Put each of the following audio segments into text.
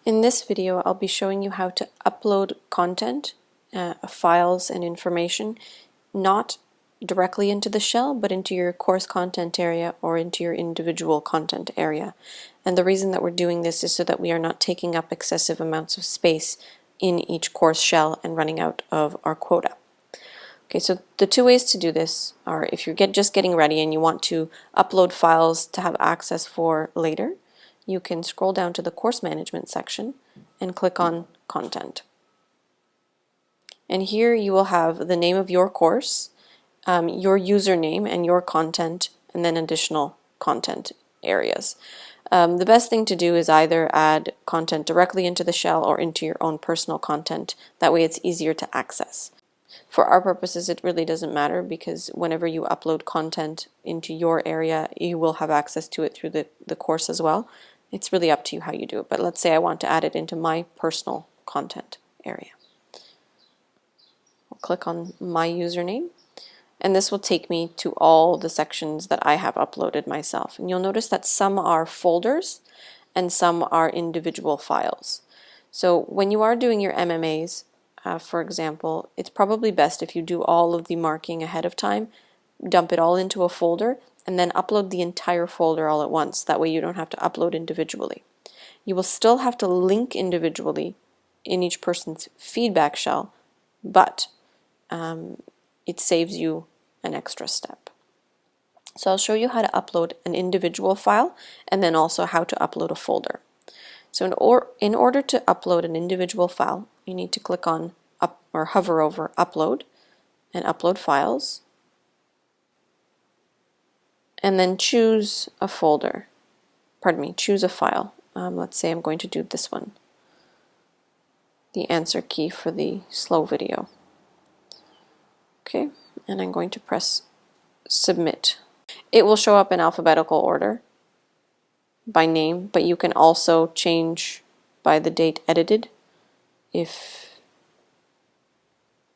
In this video, I'll be showing you how to upload content, files and information, not directly into the shell, but into your course content area or into your individual content area. And the reason that we're doing this is so that we are not taking up excessive amounts of space in each course shell and running out of our quota. Okay, so the two ways to do this are if you're just getting ready and you want to upload files to have access for later, you can scroll down to the course management section and click on content. And here you will have the name of your course, your username and your content, and then additional content areas. The best thing to do is either add content directly into the shell or into your own personal content. That way it's easier to access. For our purposes, it really doesn't matter because whenever you upload content into your area, you will have access to it through the course as well. It's really up to you how you do it. But let's say I want to add it into my personal content area. I'll click on my username, and this will take me to all the sections that I have uploaded myself. And you'll notice that some are folders and some are individual files. So when you are doing your MMAs, for example, it's probably best if you do all of the marking ahead of time, dump it all into a folder, and then upload the entire folder all at once. That way you don't have to upload individually. You will still have to link individually in each person's feedback shell, but it saves you an extra step. So I'll show you how to upload an individual file and then also how to upload a folder. So in order to upload an individual file, you need to click on or hover over Upload and Upload Files, and then choose a folder. Pardon me, choose a file. Let's say I'm going to do this one, the answer key for the slow video. Okay, and I'm going to press Submit. It will show up in alphabetical order by name, but you can also change by the date edited if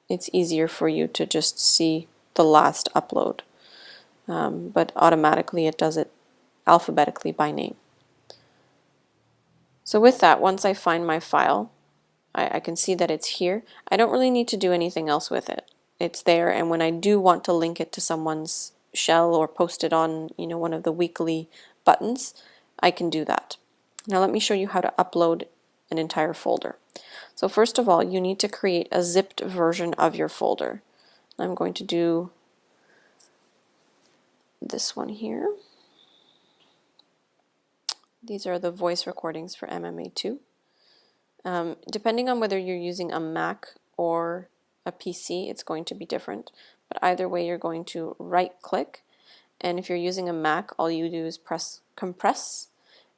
it's easier for you to just see the last upload. But automatically it does it alphabetically by name. So with that, once I find my file, I can see that it's here. I don't really need to do anything else with it. It's there, and when I do want to link it to someone's shell or post it on one of the weekly buttons, I can do that. Now let me show you how to upload an entire folder. So first of all, you need to create a zipped version of your folder. I'm going to do this one here. These are the voice recordings for MMA2. Depending on whether you're using a Mac or a PC, it's going to be different. But either way, you're going to right-click, and if you're using a Mac, all you do is press Compress.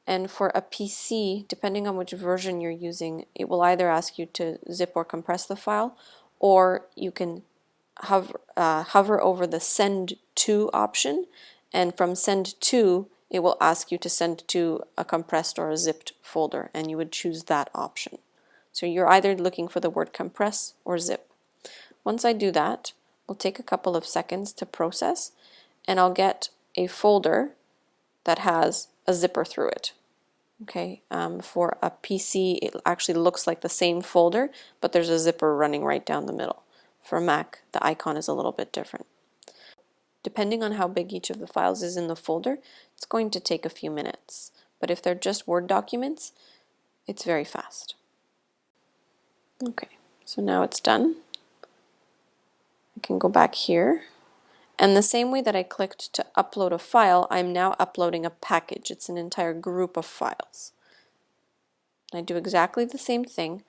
And for a PC, depending on which version you're using, it will either ask you to zip or compress the file, or you can hover over the Send To option, and from Send To, it will ask you to send to a compressed or a zipped folder, and you would choose that option. So you're either looking for the word compress or zip. Once I do that, it'll take a couple of seconds to process, and I'll get a folder that has a zipper through it. Okay, for a PC, it actually looks like the same folder, but there's a zipper running right down the middle. For a Mac, the icon is a little bit different. Depending on how big each of the files is in the folder, it's going to take a few minutes. But if they're just Word documents, it's very fast. Okay, so now it's done. I can go back here. And the same way that I clicked to upload a file, I'm now uploading a package. It's an entire group of files. I do exactly the same thing.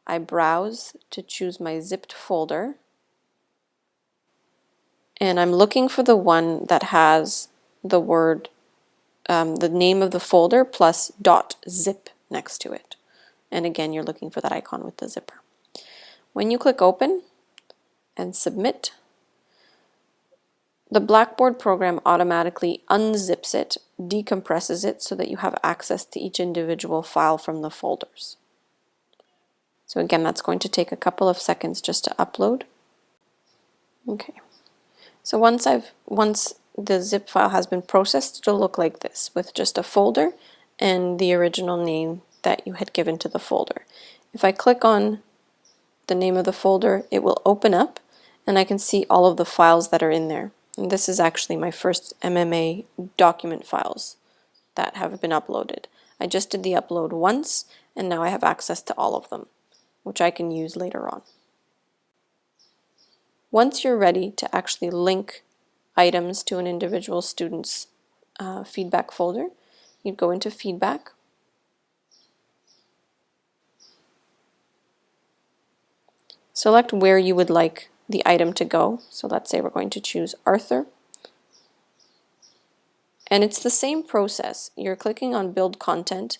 I browse to choose my zipped folder, and I'm looking for the one that has the word, the name of the folder plus .zip next to it. And again, you're looking for that icon with the zipper. When you click Open and Submit, the Blackboard program automatically unzips it, decompresses it so that you have access to each individual file from the folders. So again, that's going to take a couple of seconds just to upload. Okay. So once the zip file has been processed, it'll look like this with just a folder and the original name that you had given to the folder. If I click on the name of the folder, it will open up and I can see all of the files that are in there. And this is actually my first MMA document files that have been uploaded. I just did the upload once and now I have access to all of them, which I can use later on. Once you're ready to actually link items to an individual student's feedback folder, you'd go into feedback, select where you would like the item to go. So let's say we're going to choose Arthur. And it's the same process. You're clicking on Build Content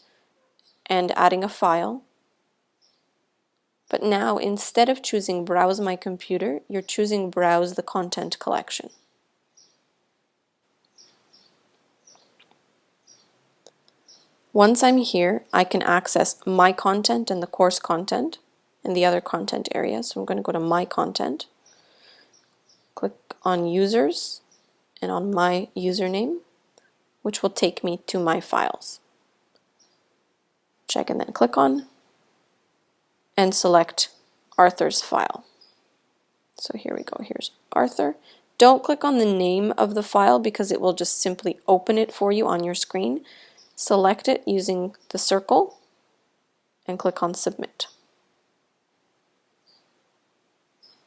and adding a file. But now, instead of choosing Browse My Computer, you're choosing Browse the Content Collection. Once I'm here, I can access my content and the course content and the other content areas. So I'm going to go to My Content, click on Users and on my username, which will take me to my files. Check and then click on and select Arthur's file. So here we go, here's Arthur. Don't click on the name of the file because it will just simply open it for you on your screen. Select it using the circle and click on Submit.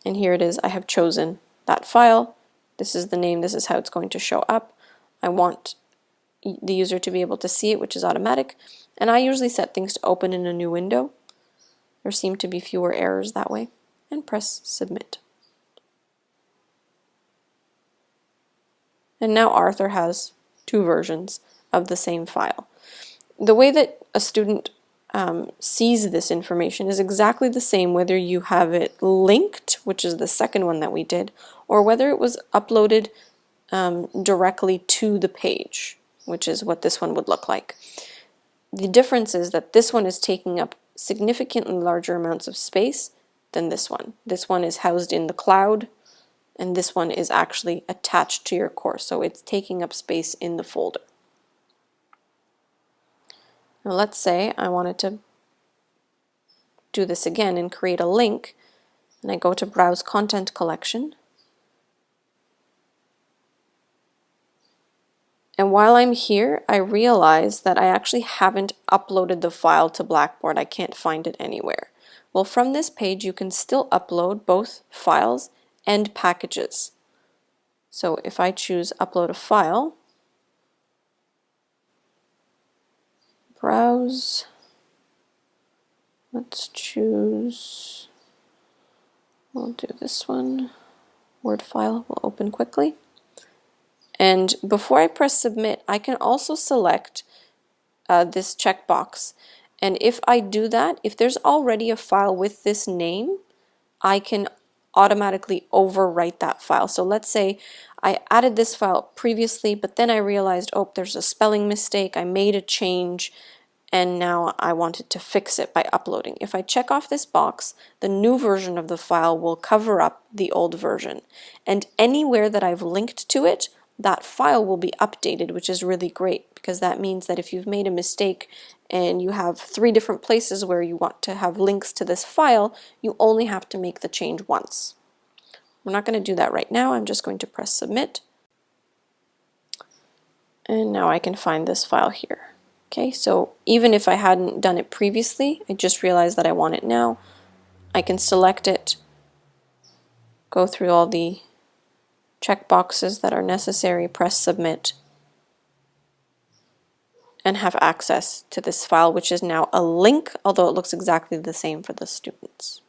And here it is, I have chosen that file. This is the name, this is how it's going to show up. I want the user to be able to see it, which is automatic. And I usually set things to open in a new window. There seem to be fewer errors that way. And press Submit. And now Arthur has two versions of the same file. The way that a student sees this information is exactly the same whether you have it linked, which is the second one that we did, or whether it was uploaded directly to the page, which is what this one would look like. The difference is that this one is taking up significantly larger amounts of space than this one. This one is housed in the cloud, and this one is actually attached to your course, so it's taking up space in the folder. Now let's say I wanted to do this again and create a link, and I go to Browse Content Collection. And while I'm here, I realize that I actually haven't uploaded the file to Blackboard. I can't find it anywhere. Well, from this page, you can still upload both files and packages. So if I choose Upload a File, Browse, let's choose, we'll do this one, Word file will open quickly. And before I press Submit, I can also select this checkbox. And if I do that, if there's already a file with this name, I can automatically overwrite that file. So let's say I added this file previously, but then I realized, oh, there's a spelling mistake, I made a change, and now I wanted to fix it by uploading. If I check off this box, the new version of the file will cover up the old version. And anywhere that I've linked to it, that file will be updated, which is really great because that means that if you've made a mistake and you have 3 different places where you want to have links to this file, you only have to make the change once. We're not going to do that right now. I'm just going to press Submit. And now I can find this file here. Okay, so even if I hadn't done it previously, I just realized that I want it now. I can select it, go through all the checkboxes that are necessary, press Submit, and have access to this file, which is now a link, although it looks exactly the same for the students.